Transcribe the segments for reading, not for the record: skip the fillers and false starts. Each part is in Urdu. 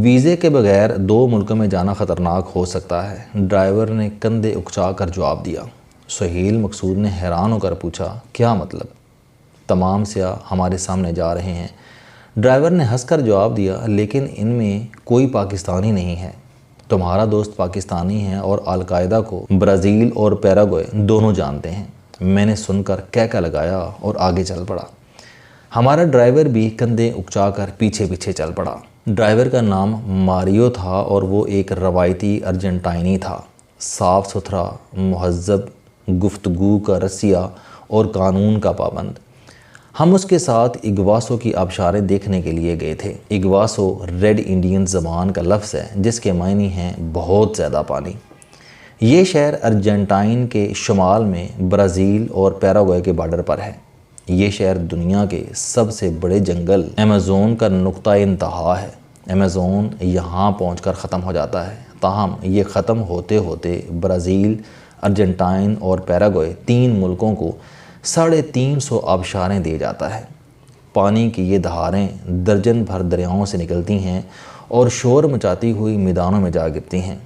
ویزے کے بغیر 2 ملکوں میں جانا خطرناک ہو سکتا ہے، ڈرائیور نے کندھے اکچا کر جواب دیا۔ سہیل مقصود نے حیران ہو کر پوچھا، کیا مطلب؟ تمام سیاح ہمارے سامنے جا رہے ہیں۔ ڈرائیور نے ہنس کر جواب دیا، لیکن ان میں کوئی پاکستانی نہیں ہے۔ تمہارا دوست پاکستانی ہے اور القاعدہ کو برازیل اور پیراگوئے دونوں جانتے ہیں۔ میں نے سن کر کہکہ لگایا اور آگے چل پڑا۔ ہمارا ڈرائیور بھی کندھے اکچا کر پیچھے پیچھے چل پڑا۔ ڈرائیور کا نام ماریو تھا اور وہ ایک روایتی ارجنٹائنی تھا، صاف ستھرا، مہذب، گفتگو کا رسیہ اور قانون کا پابند۔ ہم اس کے ساتھ اگواسو کی آبشاریں دیکھنے کے لیے گئے تھے۔ اگواسو ریڈ انڈین زبان کا لفظ ہے جس کے معنی ہیں بہت زیادہ پانی۔ یہ شہر ارجنٹائن کے شمال میں برازیل اور پیراگوئے کے بارڈر پر ہے۔ یہ شہر دنیا کے سب سے بڑے جنگل ایمیزون کا نقطہ انتہا ہے۔ ایمیزون یہاں پہنچ کر ختم ہو جاتا ہے، تاہم یہ ختم ہوتے ہوتے برازیل، ارجنٹائن اور پیراگوئے 3 ملکوں کو 350 آبشاریں دے جاتا ہے۔ پانی کی یہ دھاریں درجن بھر دریاؤں سے نکلتی ہیں اور شور مچاتی ہوئی میدانوں میں جا گرتی ہیں۔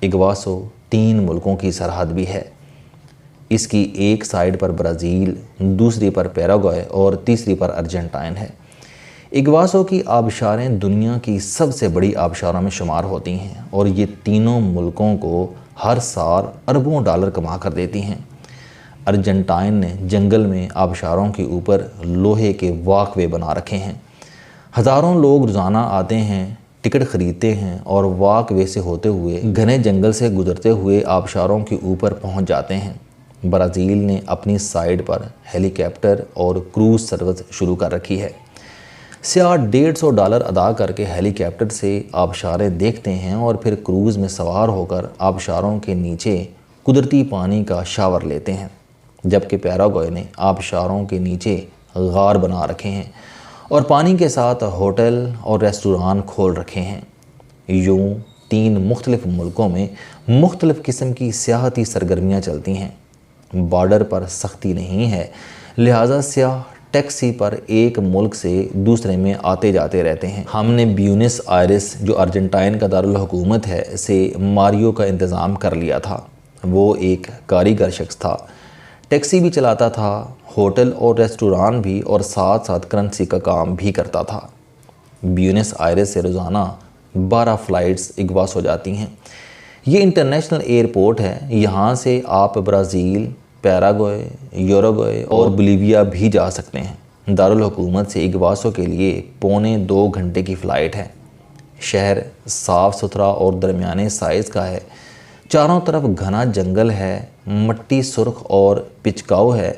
اگواسو 3 ملکوں کی سرحد بھی ہے۔ اس کی ایک سائیڈ پر برازیل، دوسری پر پیراگوئے اور تیسری پر ارجنٹائن ہے۔ اگواسو کی آبشاریں دنیا کی سب سے بڑی آبشاروں میں شمار ہوتی ہیں اور یہ تینوں ملکوں کو ہر سال اربوں ڈالر کما کر دیتی ہیں۔ ارجنٹائن نے جنگل میں آبشاروں کے اوپر لوہے کے واک وے بنا رکھے ہیں۔ ہزاروں لوگ روزانہ آتے ہیں، ٹکٹ خریدتے ہیں اور واک وے سے ہوتے ہوئے گھنے جنگل سے گزرتے ہوئے آبشاروں کے اوپر پہنچ جاتے ہیں۔ برازیل نے اپنی سائیڈ پر ہیلی کاپٹر اور کروز سروس شروع کر رکھی ہے۔ سیاح $150 ادا کر کے ہیلی کاپٹر سے آبشاریں دیکھتے ہیں اور پھر کروز میں سوار ہو کر آبشاروں کے نیچے قدرتی پانی کا شاور لیتے ہیں، جبکہ پیراگوئے نے آبشاروں کے نیچے غار بنا رکھے ہیں اور پانی کے ساتھ ہوٹل اور ریسٹوران کھول رکھے ہیں۔ یوں 3 مختلف ملکوں میں مختلف قسم کی سیاحتی سرگرمیاں چلتی ہیں۔ بارڈر پر سختی نہیں ہے، لہٰذا سیاح ٹیکسی پر ایک ملک سے دوسرے میں آتے جاتے رہتے ہیں۔ ہم نے بیونس آئرس، جو ارجنٹائن کا دارالحکومت ہے، سے ماریو کا انتظام کر لیا تھا۔ وہ ایک کاریگر شخص تھا، ٹیکسی بھی چلاتا تھا، ہوٹل اور ریسٹوران بھی، اور ساتھ ساتھ کرنسی کا کام بھی کرتا تھا۔ بیونس آئرس سے روزانہ 12 فلائٹس اگواسو جاتی ہیں۔ یہ انٹرنیشنل ایئرپورٹ ہے۔ یہاں سے آپ برازیل، پیراگوئے، یوروگوئے اور بولیویا بھی جا سکتے ہیں۔ دارالحکومت سے اگواسو کے لیے 2.25 گھنٹے کی فلائٹ ہے۔ شہر صاف ستھرا اور درمیانے سائز کا ہے۔ چاروں طرف گھنا جنگل ہے، مٹی سرخ اور پچکاؤ ہے،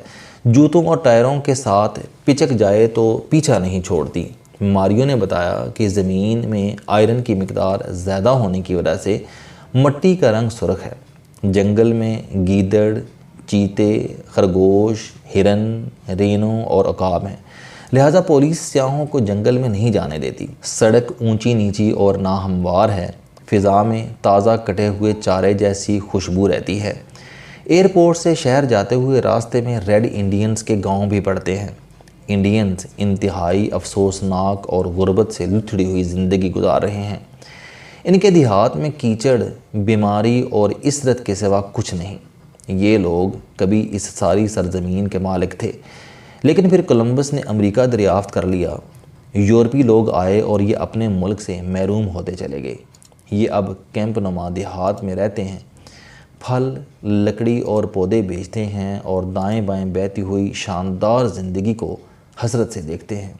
جوتوں اور ٹائروں کے ساتھ پچک جائے تو پیچھا نہیں چھوڑتی۔ ماریو نے بتایا کہ زمین میں آئرن کی مقدار زیادہ ہونے کی وجہ سے مٹی کا رنگ سرخ ہے۔ جنگل میں گیدڑ، چیتے، خرگوش، ہرن، رینوں اور عقاب ہیں، لہٰذا پولیس سیاحوں کو جنگل میں نہیں جانے دیتی۔ سڑک اونچی نیچی اور ناہموار ہے۔ فضا میں تازہ کٹے ہوئے چارے جیسی خوشبو رہتی ہے۔ ایئرپورٹ سے شہر جاتے ہوئے راستے میں ریڈ انڈینز کے گاؤں بھی پڑتے ہیں۔ انڈینز انتہائی افسوسناک اور غربت سے لتھڑی ہوئی زندگی گزار رہے ہیں۔ ان کے دیہات میں کیچڑ، بیماری اور عثرت کے سوا کچھ نہیں۔ یہ لوگ کبھی اس ساری سرزمین کے مالک تھے، لیکن پھر کولمبس نے امریکہ دریافت کر لیا۔ یورپی لوگ آئے اور یہ اپنے ملک سے محروم ہوتے چلے گئے۔ یہ اب کیمپ نما دیہات میں رہتے ہیں، پھل، لکڑی اور پودے بیچتے ہیں اور دائیں بائیں بہتی ہوئی شاندار زندگی کو حسرت سے دیکھتے ہیں۔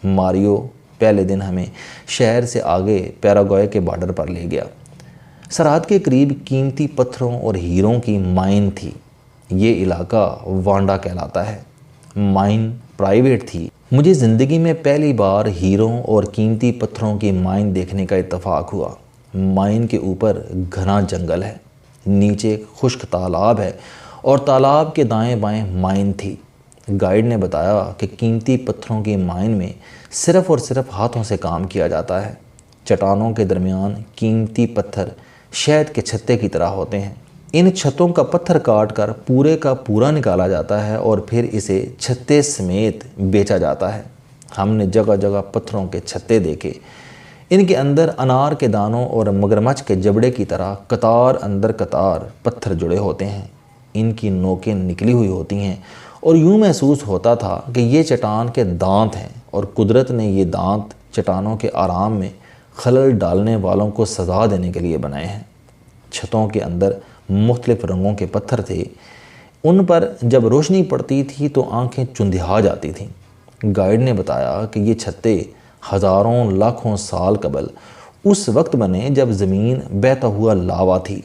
ماریو پہلے دن ہمیں شہر سے آگے پیراگوئے کے بارڈر پر لے گیا۔ سرحد کے قریب قیمتی پتھروں اور ہیروں کی مائن تھی۔ یہ علاقہ وانڈا کہلاتا ہے۔ مائن پرائیویٹ تھی۔ مجھے زندگی میں پہلی بار ہیروں اور قیمتی پتھروں کی مائن دیکھنے کا اتفاق ہوا۔ مائن کے اوپر گھنا جنگل ہے، نیچے خشک تالاب ہے اور تالاب کے دائیں بائیں مائن تھی۔ گائیڈ نے بتایا کہ قیمتی پتھروں کی مائن میں صرف اور صرف ہاتھوں سے کام کیا جاتا ہے۔ چٹانوں کے درمیان قیمتی پتھر شہد کے چھتے کی طرح ہوتے ہیں۔ ان چھتوں کا پتھر کاٹ کر پورے کا پورا نکالا جاتا ہے اور پھر اسے چھتے سمیت بیچا جاتا ہے۔ ہم نے جگہ جگہ پتھروں کے چھتے دیکھے۔ ان کے اندر انار کے دانوں اور مگرمچھ کے جبڑے کی طرح قطار اندر قطار پتھر جڑے ہوتے ہیں، ان کی نوکیں نکلی ہوئی ہوتی ہیں اور یوں محسوس ہوتا تھا کہ یہ چٹان کے دانت ہیں اور قدرت نے یہ دانت چٹانوں کے آرام میں خلل ڈالنے والوں کو سزا دینے کے لیے بنائے ہیں۔ چھتوں کے اندر مختلف رنگوں کے پتھر تھے، ان پر جب روشنی پڑتی تھی تو آنکھیں چندھیا جاتی تھیں۔ گائیڈ نے بتایا کہ یہ چھتے ہزاروں لاکھوں سال قبل اس وقت بنے جب زمین بہتا ہوا لاوا تھی۔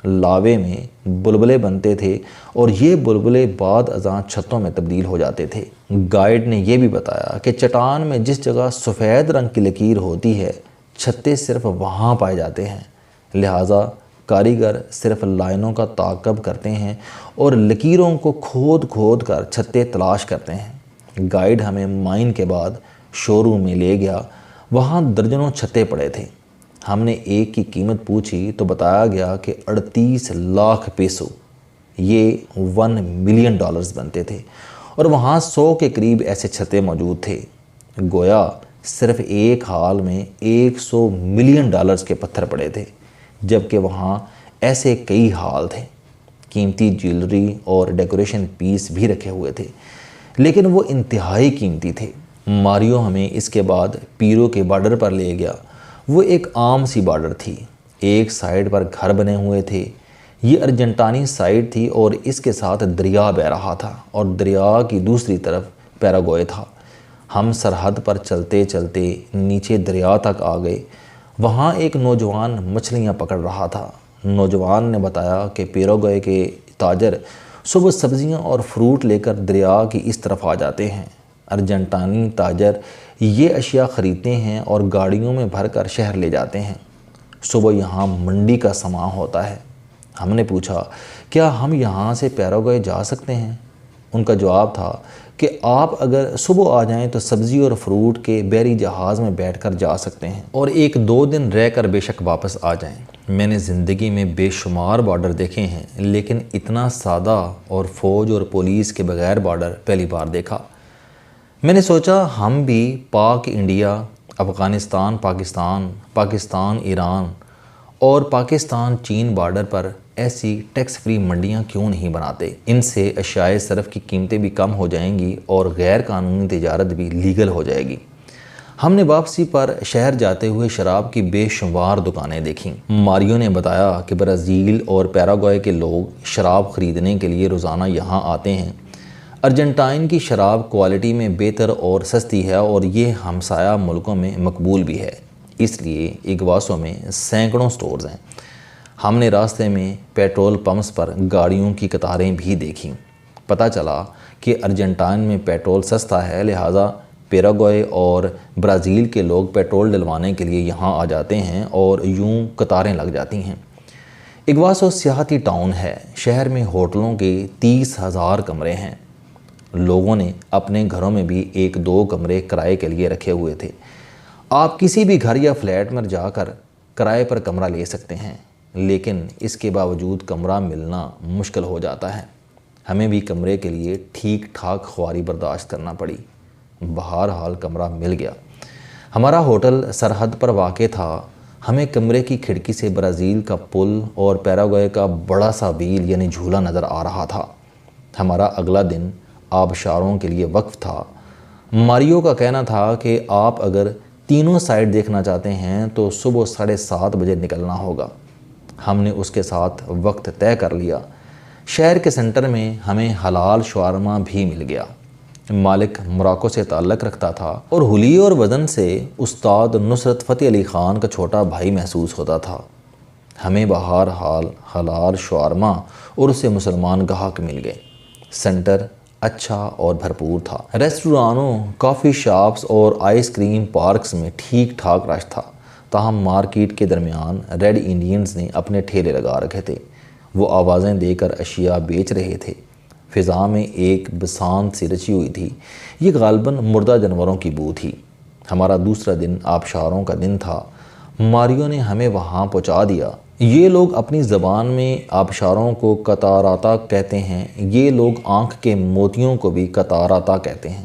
لاوے میں بلبلے بنتے تھے اور یہ بلبلے بعد ازاں چھتوں میں تبدیل ہو جاتے تھے۔ گائیڈ نے یہ بھی بتایا کہ چٹان میں جس جگہ سفید رنگ کی لکیر ہوتی ہے، چھتے صرف وہاں پائے جاتے ہیں، لہٰذا کاریگر صرف لائنوں کا تعاقب کرتے ہیں اور لکیروں کو کھود کھود کر چھتے تلاش کرتے ہیں۔ گائیڈ ہمیں مائن کے بعد شو روم میں لے گیا، وہاں درجنوں چھتے پڑے تھے۔ ہم نے ایک کی قیمت پوچھی تو بتایا گیا کہ 38 لاکھ پیسو، یہ $1 ملین بنتے تھے، اور وہاں 100 کے قریب ایسے چھتے موجود تھے۔ گویا صرف ایک ہال میں $100 ملین کے پتھر پڑے تھے، جبکہ وہاں ایسے کئی ہال تھے۔ قیمتی جیولری اور ڈیکوریشن پیس بھی رکھے ہوئے تھے، لیکن وہ انتہائی قیمتی تھے۔ ماریو ہمیں اس کے بعد پیرو کے بارڈر پر لے گیا۔ وہ ایک عام سی بارڈر تھی، ایک سائیڈ پر گھر بنے ہوئے تھے۔ یہ ارجنٹائنی سائیڈ تھی اور اس کے ساتھ دریا بہہ رہا تھا اور دریا کی دوسری طرف پیراگوئے تھا۔ ہم سرحد پر چلتے چلتے نیچے دریا تک آ گئے۔ وہاں ایک نوجوان مچھلیاں پکڑ رہا تھا۔ نوجوان نے بتایا کہ پیراگوئے کے تاجر صبح سبزیاں اور فروٹ لے کر دریا کی اس طرف آ جاتے ہیں۔ ارجنٹائنی تاجر یہ اشیاء خریدتے ہیں اور گاڑیوں میں بھر کر شہر لے جاتے ہیں۔ صبح یہاں منڈی کا سماں ہوتا ہے۔ ہم نے پوچھا کیا ہم یہاں سے پیراگوئے جا سکتے ہیں؟ ان کا جواب تھا کہ آپ اگر صبح آ جائیں تو سبزی اور فروٹ کے بحری جہاز میں بیٹھ کر جا سکتے ہیں اور 1-2 دن رہ کر بے شک واپس آ جائیں۔ میں نے زندگی میں بے شمار بارڈر دیکھے ہیں، لیکن اتنا سادہ اور فوج اور پولیس کے بغیر بارڈر پہلی بار دیکھا۔ میں نے سوچا ہم بھی پاک انڈیا، افغانستان پاکستان، پاکستان ایران اور پاکستان چین بارڈر پر ایسی ٹیکس فری منڈیاں کیوں نہیں بناتے؟ ان سے اشیاء صرف کی قیمتیں بھی کم ہو جائیں گی اور غیر قانونی تجارت بھی لیگل ہو جائے گی۔ ہم نے واپسی پر شہر جاتے ہوئے شراب کی بے شمار دکانیں دیکھیں۔ ماریو نے بتایا کہ برازیل اور پیراگوئے کے لوگ شراب خریدنے کے لیے روزانہ یہاں آتے ہیں۔ ارجنٹائن کی شراب کوالٹی میں بہتر اور سستی ہے اور یہ ہمسایہ ملکوں میں مقبول بھی ہے، اس لیے اگواسو میں سینکڑوں سٹورز ہیں۔ ہم نے راستے میں پیٹرول پمپس پر گاڑیوں کی قطاریں بھی دیکھیں۔ پتہ چلا کہ ارجنٹائن میں پیٹرول سستا ہے، لہٰذا پیراگوئے اور برازیل کے لوگ پیٹرول ڈلوانے کے لیے یہاں آ جاتے ہیں اور یوں قطاریں لگ جاتی ہیں۔ اگواسو سیاحتی ٹاؤن ہے۔ شہر میں ہوٹلوں کے 30,000 کمرے ہیں۔ لوگوں نے اپنے گھروں میں بھی 1-2 کمرے کرائے کے لیے رکھے ہوئے تھے۔ آپ کسی بھی گھر یا فلیٹ میں جا کر کرائے پر کمرہ لے سکتے ہیں، لیکن اس کے باوجود کمرہ ملنا مشکل ہو جاتا ہے۔ ہمیں بھی کمرے کے لیے ٹھیک ٹھاک خواری برداشت کرنا پڑی۔ بہرحال کمرہ مل گیا۔ ہمارا ہوٹل سرحد پر واقع تھا۔ ہمیں کمرے کی کھڑکی سے برازیل کا پل اور پیراگوئے کا بڑا سا ویل یعنی جھولا نظر آ رہا تھا۔ ہمارا اگلا دن آبشاروں کے لیے وقف تھا۔ ماریو کا کہنا تھا کہ آپ اگر تینوں سائڈ دیکھنا چاہتے ہیں تو صبح 7:30 بجے نکلنا ہوگا۔ ہم نے اس کے ساتھ وقت طے کر لیا۔ شہر کے سینٹر میں ہمیں حلال شاورما بھی مل گیا۔ مالک موراکو سے تعلق رکھتا تھا اور حلی اور وزن سے استاد نصرت فتح علی خان کا چھوٹا بھائی محسوس ہوتا تھا۔ ہمیں بہرحال حلال شاورما اور اسے مسلمان گاہک مل گئے۔ سینٹر اچھا اور بھرپور تھا۔ ریسٹورانوں، کافی شاپس اور آئس کریم پارکس میں ٹھیک ٹھاک رش تھا، تاہم مارکیٹ کے درمیان ریڈ انڈینز نے اپنے ٹھیلے لگا رکھے تھے۔ وہ آوازیں دے کر اشیاء بیچ رہے تھے۔ فضا میں ایک بسانت سی رچی ہوئی تھی، یہ غالباً مردہ جانوروں کی بو تھی۔ ہمارا دوسرا دن آبشاروں کا دن تھا۔ ماریو نے ہمیں وہاں پہنچا دیا۔ یہ لوگ اپنی زبان میں آبشاروں کو کتاراتا کہتے ہیں۔ یہ لوگ آنکھ کے موتیوں کو بھی کتاراتا کہتے ہیں۔